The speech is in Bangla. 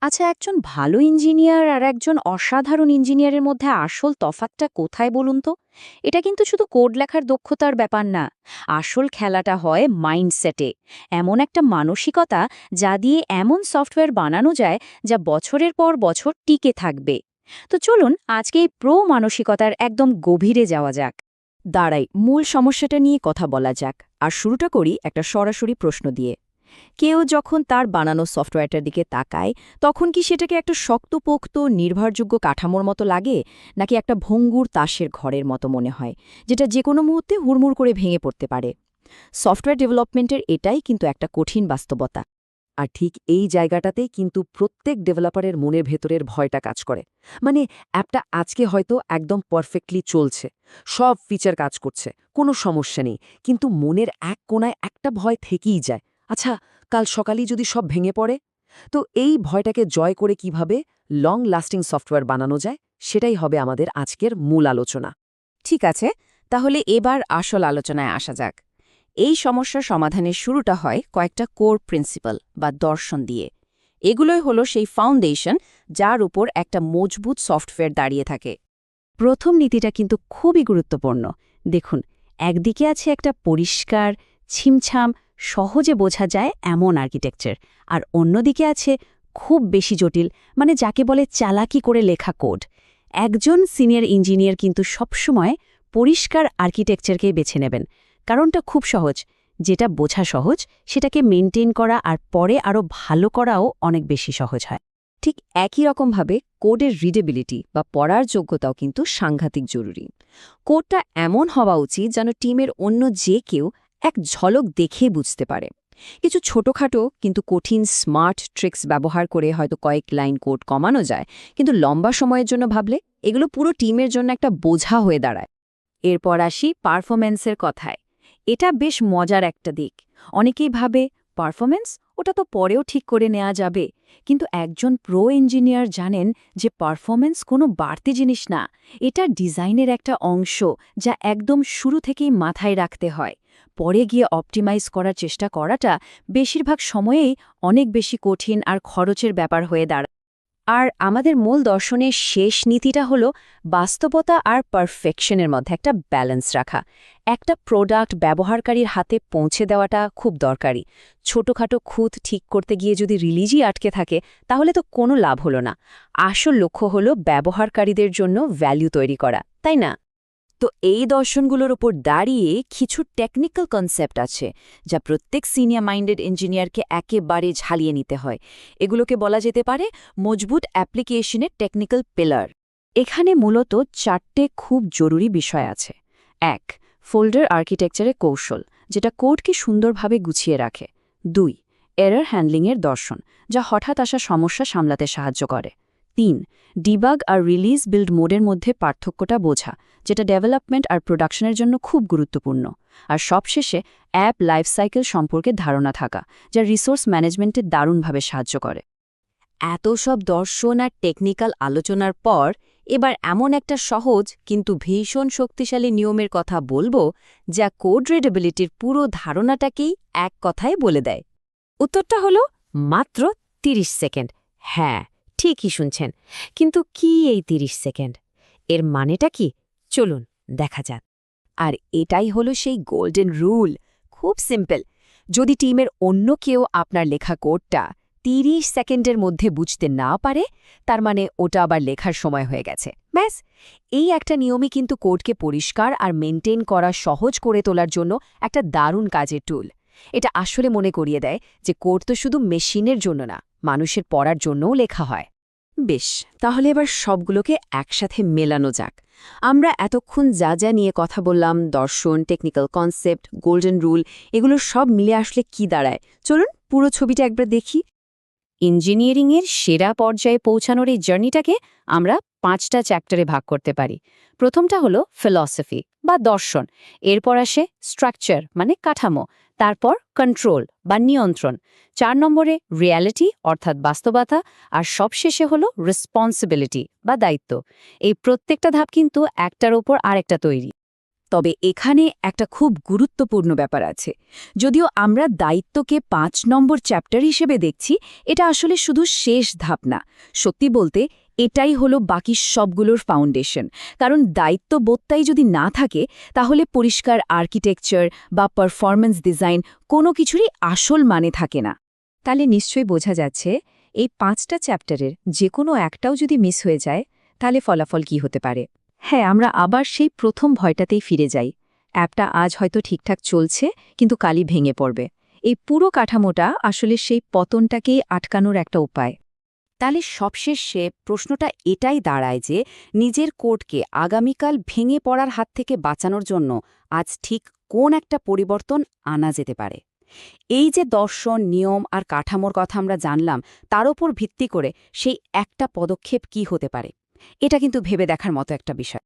আচ্ছা, একজন ভালো ইঞ্জিনিয়ার আর একজন অসাধারণ ইঞ্জিনিয়ারের মধ্যে আসল তফাৎটা কোথায় বলুন তো? এটা কিন্তু শুধু কোড লেখার দক্ষতার ব্যাপার না। আসল খেলাটা হয় মাইন্ডসেটে। এমন একটা মানসিকতা যা দিয়ে এমন সফটওয়্যার বানানো যায় যা বছরের পর বছর টিকে থাকবে। তো চলুন আজকে এই প্রো মানসিকতার একদম গভীরে যাওয়া যাক। দাঁড়াই, মূল সমস্যাটা নিয়ে কথা বলা যাক। আর শুরুটা করি একটা সরাসরি প্রশ্ন দিয়ে। কেউ যখন তার বানানো সফটওয়্যারটার দিকে তাকায়, তখন কি সেটাকে একটা শক্তপোক্ত নির্ভরযোগ্য কাঠামোর মতো লাগে, নাকি একটা ভঙ্গুর তাসের ঘরের মতো মনে হয়, যেটা যে কোনো মুহূর্তে হুড়মুড় করে ভেঙে পড়তে পারে? সফটওয়্যার ডেভেলপমেন্টের এটাই কিন্তু একটা কঠিন বাস্তবতা। আর ঠিক এই জায়গাটাতেই কিন্তু প্রত্যেক ডেভেলপারের মনের ভেতরের ভয়টা কাজ করে। মানে অ্যাপটা আজকে হয়তো একদম পারফেক্টলি চলছে, সব ফিচার কাজ করছে, কোনো সমস্যা নেই, কিন্তু মনের এক কোণায় একটা ভয় থেকেই যায়। আচ্ছা, কাল সকালেই যদি সব ভেঙে পড়ে? তো এই ভয়টাকে জয় করে কিভাবে লং লাস্টিং সফটওয়্যার বানানো যায়, সেটাই হবে আমাদের আজকের মূল আলোচনা। ঠিক আছে, তাহলে এবার আসল আলোচনায় আসা যাক। এই সমস্যার সমাধানের শুরুটা হয় কয়েকটা কোর প্রিন্সিপাল বা দর্শন দিয়ে। এগুলোই হলো সেই ফাউন্ডেশন যার উপর একটা মজবুত সফটওয়্যার দাঁড়িয়ে থাকে। প্রথম নীতিটা কিন্তু খুবই গুরুত্বপূর্ণ। দেখুন, একদিকে আছে একটা পরিষ্কার, ছিমছাম, সহজে বোঝা যায় এমন আর্কিটেকচার, আর অন্যদিকে আছে খুব বেশি জটিল, মানে যাকে বলে চালাকি করে লেখা কোড। একজন সিনিয়র ইঞ্জিনিয়ার কিন্তু সবসময় পরিষ্কার আর্কিটেকচারকেই বেছে নেবেন। কারণটা খুব সহজ, যেটা বোঝা সহজ সেটাকে মেনটেন করা আর পরে আরও ভালো করাও অনেক বেশি সহজ হয়। ঠিক একই রকমভাবে কোডের রিডেবিলিটি বা পড়ার যোগ্যতাও কিন্তু সাংঘাতিক জরুরি। কোডটা এমন হওয়া উচিত যেন টিমের অন্য যে কেউ এক ঝলক দেখেই বুঝতে পারে। কিছু ছোটখাটো কিন্তু কঠিন স্মার্ট ট্রিক্স ব্যবহার করে হয়তো কয়েক লাইন কোড কমানো যায়, কিন্তু লম্বা সময়ের জন্য ভাবলে এগুলো পুরো টিমের জন্য একটা বোঝা হয়ে দাঁড়ায়। এরপর আসি পারফরম্যান্সের কথায়। এটা বেশ মজার একটা দিক। অনেকেই ভাবে পারফরম্যান্স ওটা তো পরেও ঠিক করে নেওয়া যাবে, কিন্তু একজন প্রো ইঞ্জিনিয়ার জানেন যে পারফরম্যান্স কোনো বাড়তি জিনিস না, এটা ডিজাইনের একটা অংশ যা একদম শুরু থেকেই মাথায় রাখতে হয়। পরে গিয়ে অপটিমাইজ করার চেষ্টা করাটা বেশিরভাগ সময়েই অনেক বেশি কঠিন আর খরচের ব্যাপার হয়ে দাঁড়ায়। আর আমাদের মূল দর্শনের শেষ নীতিটা হলো বাস্তবতা আর পারফেকশনের মধ্যে একটা ব্যালেন্স রাখা। একটা প্রোডাক্ট ব্যবহারকারীর হাতে পৌঁছে দেওয়াটা খুব দরকারি। ছোটখাটো খুঁত ঠিক করতে গিয়ে যদি রিলিজই আটকে থাকে, তাহলে তো কোনো লাভ হলো না। আসল লক্ষ্য হলো ব্যবহারকারীদের জন্য ভ্যালু তৈরি করা, তাই না? তো এই দর্শনগুলোর ওপর দাঁড়িয়ে কিছু টেকনিক্যাল কনসেপ্ট আছে, যা প্রত্যেক সিনিয়র মাইন্ডেড ইঞ্জিনিয়ারকে একেবারে ঝালিয়ে নিতে হয়। এগুলোকে বলা যেতে পারে মজবুত অ্যাপ্লিকেশনের টেকনিক্যাল পিলার। এখানে মূলত 4টে খুব জরুরি বিষয় আছে। 1. ফোল্ডার আর্কিটেকচারের কৌশল, যেটা কোডকে সুন্দরভাবে গুছিয়ে রাখে। 2. এরর হ্যান্ডলিংয়ের দর্শন, যা হঠাৎ আসা সমস্যা সামলাতে সাহায্য করে। 3. ডিবাগ আর রিলিজ বিল্ড মোডের মধ্যে পার্থক্যটা বোঝা, যেটা ডেভেলপমেন্ট আর প্রোডাকশনের জন্য খুব গুরুত্বপূর্ণ। আর সবশেষে অ্যাপ লাইফসাইকেল সম্পর্কে ধারণা থাকা, যা রিসোর্স ম্যানেজমেন্টে দারুণভাবে সাহায্য করে। এত সব দর্শন আর টেকনিক্যাল আলোচনার পর এবার এমন একটা সহজ কিন্তু ভীষণ শক্তিশালী নিয়মের কথা বলবো, যা কোড রিডেবিলিটির পুরো ধারণাটাকেই এক কথায় বলে দেয়। উত্তরটা হলো মাত্র 30 সেকেন্ড। হ্যাঁ, ঠিকই শুনছেন। কিন্তু কি এই 30 সেকেন্ড? এর মানেটা কি? চলুন দেখা যাক। আর এটাই হলো সেই গোল্ডেন রুল। খুব সিম্পল। যদি টিমের অন্য কেউ আপনার লেখা কোডটা 30 সেকেন্ডের মধ্যে বুঝতে না পারে, তার মানে ওটা আবার লেখার সময় হয়ে গেছে। ব্যাস, এই একটা নিয়মই কিন্তু কোডকে পরিষ্কার আর মেনটেন করা সহজ করে তোলার জন্য একটা দারুণ কাজের টুল। এটা আসলে মনে করিয়ে দেয় যে কোড তো শুধু মেশিনের জন্য না, মানুষের পড়ার জন্যও লেখা হয়। বেশ, তাহলে এবার সবগুলোকে একসাথে মেলানো যাক। আমরা এতক্ষণ যা যা নিয়ে কথা বললাম, দর্শন, টেকনিক্যাল কনসেপ্ট, গোল্ডেন রুল, এগুলো সব মিলে আসলে কি দাঁড়ায়, চলুন পুরো ছবিটা একবার দেখি। ইঞ্জিনিয়ারিংয়ের সেরা পর্যায়ে পৌঁছানোর এই জার্নিটাকে আমরা 5টা চ্যাপ্টারে ভাগ করতে পারি। প্রথমটা হলো ফিলসফি বা দর্শন, এরপর আসে স্ট্রাকচার মানে কাঠামো, তারপর কন্ট্রোল বা নিয়ন্ত্রণ, 4 নম্বরে রিয়ালিটি অর্থাৎ বাস্তবতা, আর সবশেষে হলো রেসপন্সিবিলিটি বা দায়িত্ব। এই প্রত্যেকটা ধাপ কিন্তু একটার উপর আরেকটা তৈরি। তবে এখানে একটা খুব গুরুত্বপূর্ণ ব্যাপার আছে। যদিও আমরা দায়িত্বকে ৫ নম্বর চ্যাপ্টার হিসেবে দেখছি, এটা আসলে শুধু শেষ ধাপ না। সত্যি বলতে এটাই হলো বাকি সবগুলোর ফাউন্ডেশন। কারণ দায়িত্ববোধটাই যদি না থাকে, তাহলে পরিষ্কার আর্কিটেকচার বা পারফরম্যান্স ডিজাইন কোনো কিছুরই আসল মানে থাকে না। তাহলে নিশ্চয়ই বোঝা যাচ্ছে এই ৫টা চ্যাপ্টারের যে কোনো একটাও যদি মিস হয়ে যায় তাহলে ফলাফল কি হতে পারে। হ্যাঁ, আমরা আবার সেই প্রথম ভয়টাতেই ফিরে যাই। অ্যাপটা আজ হয়তো ঠিকঠাক চলছে, কিন্তু কালই ভেঙে পড়বে। এই পুরো কাঠামোটা আসলে সেই পতনটাকেই আটকানোর একটা উপায়। তাহলে সবশেষে প্রশ্নটা এটাই দাঁড়ায় যে নিজের কোডকে আগামীকাল ভেঙে পড়ার হাত থেকে বাঁচানোর জন্য আজ ঠিক কোন একটা পরিবর্তন আনা যেতে পারে। এই যে দর্শন, নিয়ম আর কাঠামোর কথা আমরা জানলাম, তার ওপর ভিত্তি করে সেই একটা পদক্ষেপ কি হতে পারে, এটা কিন্তু ভেবে দেখার মতো একটা বিষয়।